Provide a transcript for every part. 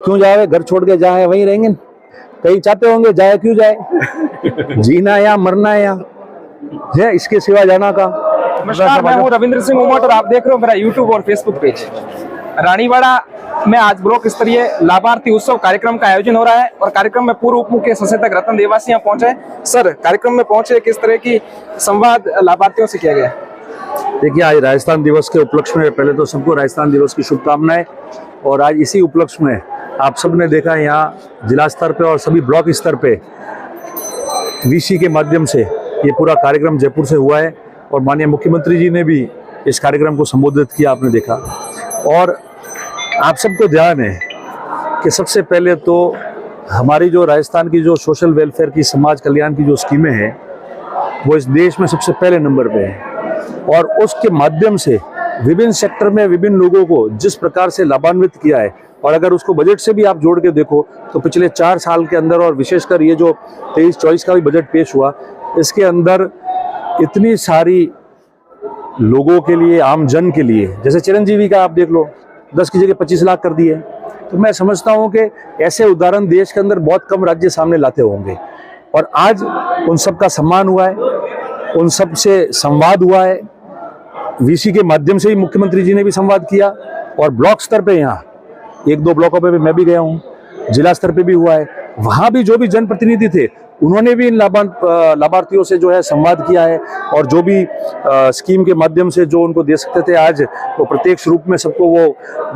क्यों जाए, घर छोड़ के जाए वहीं रहेंगे, कहीं चाहते होंगे जाए क्यों जाए, जीना या मरना है इसके सिवा जाना का। नमस्कार, मैं हूं रविंद्र सिंह उमट और आप देख रहे हो मेरा यूट्यूब और फेसबुक पेज। रानीवाड़ा में आज ब्लॉक स्तरीय लाभार्थी उत्सव कार्यक्रम का आयोजन हो रहा है और कार्यक्रम में पूर्व उप मुख्य सचेतक रतन देवासी यहाँ पहुंचे। सर, कार्यक्रम में पहुंचे, किस तरह की संवाद लाभार्थियों से किया गया? देखिए, आज राजस्थान दिवस के उपलक्ष्य में पहले तो सबको राजस्थान दिवस की शुभकामनाएं। और आज इसी उपलक्ष्य में आप सबने देखा यहाँ जिला स्तर पे और सभी ब्लॉक स्तर पे वीसी के माध्यम से ये पूरा कार्यक्रम जयपुर से हुआ है और माननीय मुख्यमंत्री जी ने भी इस कार्यक्रम को संबोधित किया, आपने देखा। और आप सबको ध्यान है कि सबसे पहले तो हमारी जो राजस्थान की जो सोशल वेलफेयर की, समाज कल्याण की जो स्कीमें हैं वो इस देश में सबसे पहले नंबर पे है और उसके माध्यम से विभिन्न सेक्टर में विभिन्न लोगों को जिस प्रकार से लाभान्वित किया है। और अगर उसको बजट से भी आप जोड़ के देखो तो पिछले 4 साल के अंदर और विशेषकर ये जो 23-24 का भी बजट पेश हुआ, इसके अंदर इतनी सारी लोगों के लिए, आम जन के लिए, जैसे चिरंजीवी का आप देख लो, 10 की जगह 25 लाख कर दिए। तो मैं समझता हूँ कि ऐसे उदाहरण देश के अंदर बहुत कम राज्य सामने लाते होंगे और आज उन सब का सम्मान हुआ है, उन सब से संवाद हुआ है। वीसी के माध्यम से ही मुख्यमंत्री जी ने भी संवाद किया और ब्लॉक स्तर पे यहाँ 1-2 ब्लॉकों पे भी मैं भी गया हूँ, जिला स्तर पे भी हुआ है। वहाँ भी जो भी जनप्रतिनिधि थे उन्होंने भी इन लाभार्थियों से जो है संवाद किया है और जो भी स्कीम के माध्यम से जो उनको दे सकते थे आज वो प्रत्यक्ष रूप में सबको वो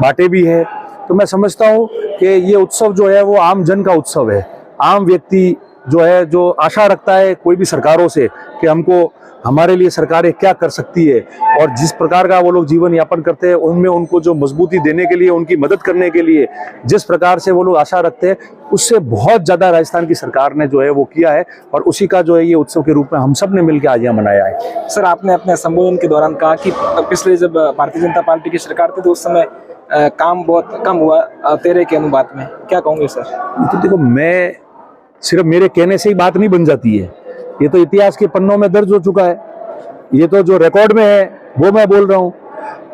बांटे भी है। तो मैं समझता हूँ कि ये उत्सव जो है वो आम जन का उत्सव है। आम व्यक्ति जो है, जो आशा रखता है कोई भी सरकारों से कि हमको, हमारे लिए सरकारें क्या कर सकती है और जिस प्रकार का वो लोग जीवन यापन करते हैं उनमें उनको जो मजबूती देने के लिए, उनकी मदद करने के लिए जिस प्रकार से वो लोग आशा रखते हैं, उससे बहुत ज़्यादा राजस्थान की सरकार ने जो है वो किया है और उसी का जो है ये उत्सव के रूप में हम सब ने मिलकर आज यहाँ मनाया है। सर, आपने अपने संबोधन के दौरान कहा कि पिछले जब भारतीय जनता पार्टी की सरकार थी तो उस समय काम बहुत कम हुआ तेरे के अनुपात में, क्या कहूँगे सर? तो देखो, मैं सिर्फ मेरे कहने से ही बात नहीं बन जाती है, ये तो इतिहास के पन्नों में दर्ज हो चुका है, ये तो जो रिकॉर्ड में है वो मैं बोल रहा हूँ।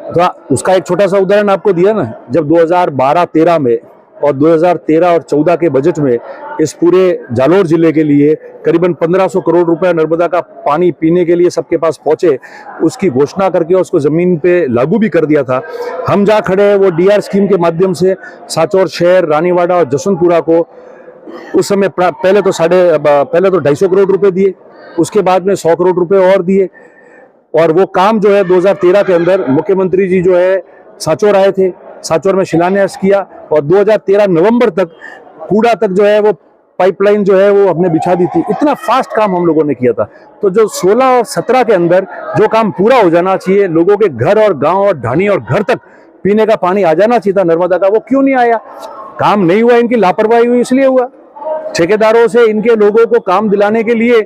तो उसका एक छोटा सा उदाहरण आपको दिया ना, जब 2012-13 में और 2013 और 14 के बजट में इस पूरे जालोर जिले के लिए करीबन 1500 करोड़ रुपए नर्मदा का पानी पीने के लिए सबके पास पहुंचे, उसकी घोषणा करके उसको जमीन पे लागू भी कर दिया था। हम जहाँ खड़े हैं वो डीआर स्कीम के माध्यम से सांचौर शहर, रानीवाड़ा और जसवंतपुरा को उस समय पहले तो 250 करोड़ रुपए दिए, उसके बाद में 100 करोड़ रुपए और दिए और वो काम जो है 2013 के अंदर मुख्यमंत्री जी जो है सांचौर आए थे, सांचौर में शिलान्यास किया और 2013 नवंबर तक कूड़ा तक जो है वो पाइपलाइन जो है वो हमने बिछा दी थी। इतना फास्ट काम हम लोगों ने किया था। तो जो 16 और 17 के अंदर जो काम पूरा हो जाना चाहिए, लोगों के घर और गांव और ढाणी और घर तक पीने का पानी आ जाना चाहिए था नर्मदा का, वो क्यों नहीं आया? काम नहीं हुआ, इनकी लापरवाही हुई, इसलिए हुआ। ठेकेदारों से इनके लोगों को काम दिलाने के लिए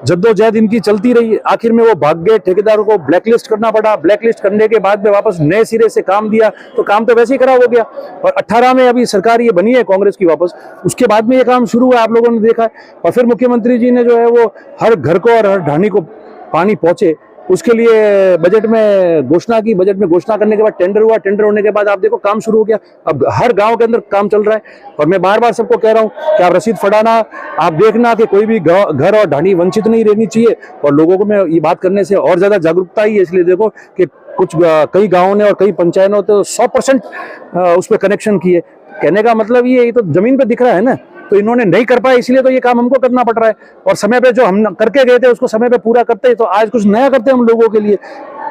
जद्दोजहद इनकी चलती रही, आखिर में वो भाग गए, ठेकेदारों को ब्लैकलिस्ट करना पड़ा। ब्लैकलिस्ट करने के बाद में वापस नए सिरे से काम दिया तो काम तो वैसे ही खराब हो गया। और 18 में अभी सरकार ये बनी है कांग्रेस की वापस, उसके बाद में ये काम शुरू हुआ, आप लोगों ने देखा है। और फिर मुख्यमंत्री जी ने जो है वो हर घर को और हर ढाणी को पानी पहुंचे, उसके लिए बजट में घोषणा की। बजट में घोषणा करने के बाद टेंडर हुआ, टेंडर होने के बाद आप देखो काम शुरू हो गया। अब हर गांव के अंदर काम चल रहा है और मैं बार बार सबको कह रहा हूं कि आप रसीद फटाना, आप देखना कि कोई भी घर और ढाणी वंचित नहीं रहनी चाहिए। और लोगों को मैं ये बात करने से और ज्यादा जागरूकता ही है, इसलिए देखो कि कई गाँवों ने और कई पंचायतों ने तो 100% उस पर कनेक्शन किए। कहने का मतलब ये तो जमीन पे दिख रहा है ना, तो इन्होंने नहीं कर पाया, इसलिए तो ये काम हमको करना पड़ रहा है। और समय पे जो हम करके गए थे उसको समय पे पूरा करते हैं तो आज कुछ नया करते हैं हम लोगों के लिए।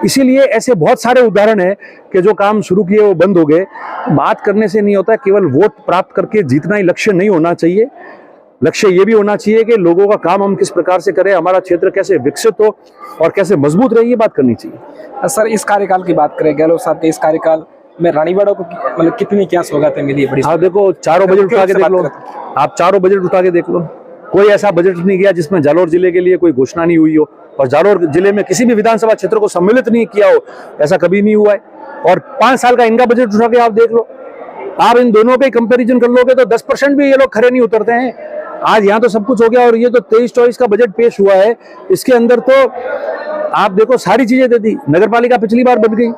इसीलिए ऐसे बहुत सारे उदाहरण हैं कि जो काम शुरू किए वो बंद हो गए। बात करने से नहीं होता, केवल वोट प्राप्त करके जीतना ही लक्ष्य नहीं होना चाहिए। लक्ष्य ये भी होना चाहिए कि लोगों का काम हम किस प्रकार से करें, हमारा क्षेत्र कैसे विकसित हो और कैसे मजबूत रहे, ये बात करनी चाहिए। सर, इस कार्यकाल की बात करें, गहलोत साहब के इस कार्यकाल में रानीवाड़ा को मतलब कितनी क्या सौगातें मिली? बड़ी आप देखो, चारों बजट उठा के देख लो, आप चारों बजट उठा के देख लो, कोई ऐसा बजट नहीं गया जिसमें जालोर जिले के लिए कोई घोषणा नहीं हुई हो और जालोर जिले में किसी भी विधानसभा क्षेत्र को सम्मिलित नहीं किया हो, ऐसा कभी नहीं हुआ है। और 5 साल का इनका बजट उठा के आप देख लो, आप इन दोनों पे कंपैरिजन कर लोगे तो 10% भी ये लोग खरे नहीं उतरते हैं। आज यहाँ तो सब कुछ हो गया और ये तो 23-24 का बजट पेश हुआ है, इसके अंदर तो आप देखो सारी चीजें दे दी। नगर पालिका पिछली बार बन गई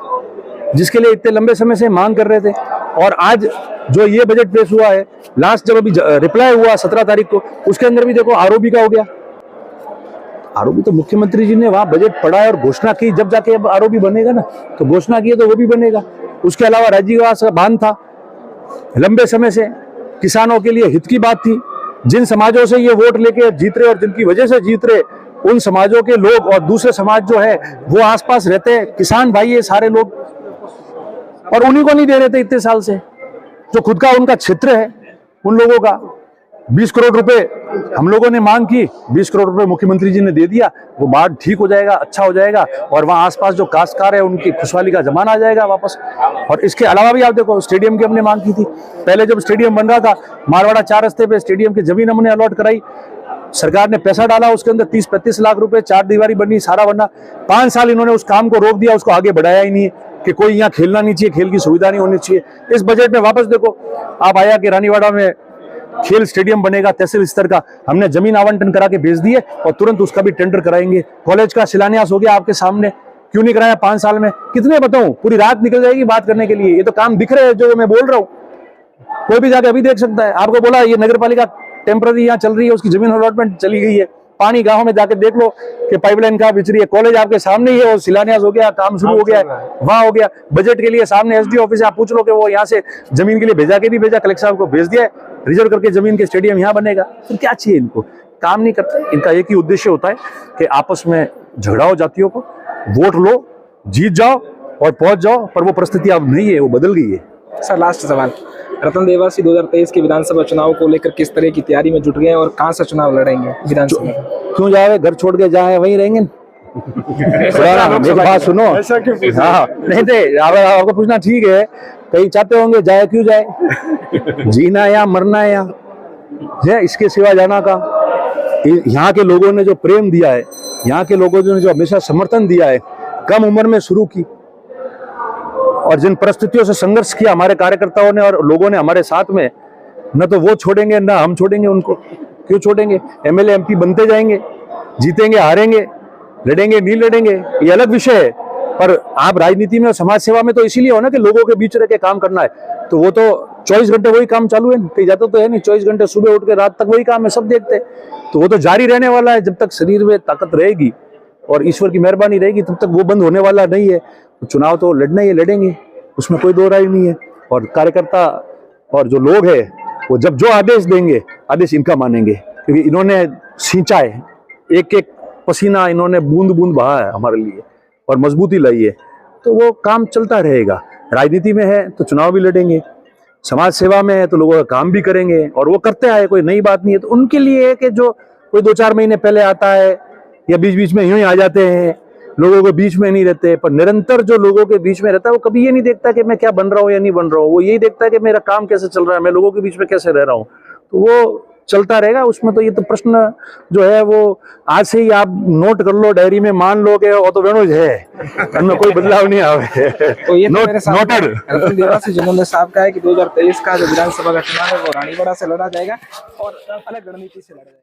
जिसके लिए इतने लंबे समय से मांग कर रहे थे, और आज जो ये बजट पेश हुआ है, लास्ट जब अभी रिप्लाई हुआ 17 तारीख को, उसके अंदर भी देखो आरओबी का हो गया। आरओबी तो मुख्यमंत्री जी ने वहां बजट पढ़ा है और घोषणा की, जब जाके अब आरओबी बनेगा ना, तो घोषणा की है तो वो भी बनेगा। उसके अलावा राजीवास का बांध था, लंबे समय से किसानों के लिए हित की बात थी। जिन समाजों से ये वोट लेके जीत रहे और जिनकी वजह से जीत रहे, उन समाजों के लोग और दूसरे समाज जो है वो आसपास रहते हैं, किसान भाई ये सारे लोग, और उन्हीं को नहीं दे रहे थे इतने साल से, जो खुद का उनका क्षेत्र है उन लोगों का। 20 करोड़ रुपए हम लोगों ने मांग की, 20 करोड़ रुपए मुख्यमंत्री जी ने दे दिया, वो बात ठीक हो जाएगा, अच्छा हो जाएगा, और वहां आसपास जो काश्तकार है उनकी खुशहाली का जमाना आ जाएगा वापस। और इसके अलावा भी आप देखो, स्टेडियम की हमने मांग की थी, पहले जब स्टेडियम बन रहा था मारवाड़ा 4 रस्ते पे स्टेडियम की जमीन हमने अलॉट कराई, सरकार ने पैसा डाला, उसके अंदर 30-35 लाख रुपए, 4 दीवारी बनी, सारा बना। 5 साल इन्होंने उस काम को रोक दिया, उसको आगे बढ़ाया ही नहीं है कि कोई यहाँ खेलना नहीं चाहिए, खेल की सुविधा नहीं होनी चाहिए। इस बजट में वापस देखो आप आया कि रानीवाड़ा में खेल स्टेडियम बनेगा तहसील स्तर का, हमने जमीन आवंटन करा के भेज दिए और तुरंत उसका भी टेंडर कराएंगे। कॉलेज का शिलान्यास हो गया आपके सामने, क्यों नहीं कराया 5 साल में? कितने बताऊं, पूरी रात निकल जाएगी बात करने के लिए। ये तो काम दिख रहे हैं जो मैं बोल रहा हूँ, कोई भी जाके अभी देख सकता है। आपको बोला ये नगर पालिका टेम्पररी यहाँ चल रही है, उसकी जमीन अलॉटमेंट चली गई है। पानी गांव में जाके देख लो कि पाइपलाइन कहाँ बिछ रही है। कॉलेज आपके सामने ही है, और शिलान्यास हो गया, काम शुरू हो गया, वहां हो गया। बजट के लिए सामने एसडी ऑफिस है, आप पूछ लो कि वो यहाँ से जमीन के लिए भेजा के नहीं भेजा, कलेक्टर साहब को भेज दिया है, रिजर्व करके जमीन के स्टेडियम यहाँ बनेगा। फिर क्या चाहिए इनको? काम नहीं करते। इनका एक ही उद्देश्य होता है कि आपस में झगड़ाओ जातियों को, वोट लो, जीत जाओ और पहुंच जाओ, पर वो परिस्थिति अब नहीं है, वो बदल गई है। सर लास्ट सवाल, रतन देवासी 2023 के विधानसभा चुनाव को लेकर किस तरह की तैयारी में जुट गए हैं और कहां से चुनाव लड़ेंगे विधानसभा? क्यों जाए, घर छोड़ के जाए वहीं रहेंगे। मेरी बात सुनो, हाँ नहीं थे आपको पूछना ठीक है, कहीं चाहते होंगे जाए, क्यों जाए? जीना या मरना है, इसके सिवा जाना का। यहाँ के लोगों ने जो प्रेम दिया है, यहाँ के लोगों ने जो हमेशा समर्थन दिया है, कम उम्र में शुरू की और जिन परिस्थितियों से संघर्ष किया हमारे कार्यकर्ताओं ने और लोगों ने हमारे साथ में, न तो वो छोड़ेंगे न हम छोड़ेंगे उनको। क्यों छोड़ेंगे? एमएलए एमपी बनते जाएंगे, जीतेंगे हारेंगे, लड़ेंगे नहीं लड़ेंगे, ये अलग विषय है। पर आप राजनीति में और समाज सेवा में तो इसीलिए हो ना कि लोगों के बीच रह के काम करना है। तो वो तो 24 घंटे वही काम चालू है, कहीं जाता तो है नहीं। 24 घंटे सुबह उठ के रात तक वही काम है, सब देखते। तो वो तो जारी रहने वाला है, जब तक शरीर में ताकत रहेगी और ईश्वर की मेहरबानी रहेगी तब तक वो बंद होने वाला नहीं है। तो चुनाव तो लड़ना ही है, लड़ेंगे, उसमें कोई दो राय नहीं है। और कार्यकर्ता और जो लोग हैं वो जब जो आदेश देंगे, आदेश इनका मानेंगे, क्योंकि इन्होंने सींचा है, एक एक पसीना इन्होंने बूंद बूंद बहा है हमारे लिए और मजबूती लाई है। तो वो काम चलता रहेगा। राजनीति में है तो चुनाव भी लड़ेंगे, समाज सेवा में है तो लोगों का काम भी करेंगे, और वो करते आए, कोई नई बात नहीं है। तो उनके लिए है कि जो कोई 2-4 महीने पहले आता है या बीच बीच में यूं ही आ जाते हैं, लोगों के बीच में नहीं रहते, पर निरंतर जो लोगों के बीच में रहता है वो कभी ये नहीं देखता कि मैं क्या बन रहा हूँ या नहीं बन रहा हूँ। वो यही देखता है कि मेरा काम कैसे चल रहा है, मैं लोगों के बीच में कैसे रह रहा हूँ। तो वो चलता रहेगा उसमें। तो ये तो प्रश्न जो है वो आज से ही आप नोट कर लो, डायरी में मान लो कि वो तो वेणुज है, उनमें कोई बदलाव नहीं आवे। तो ये तो मेरे सामने रतन देवासी जिन्होंने साफ कहा है कि 2023 का जो विधानसभा का चुनाव है वो रानीवाड़ा से लड़ा जाएगा और अलग रणनीति से लड़ा जाएगा।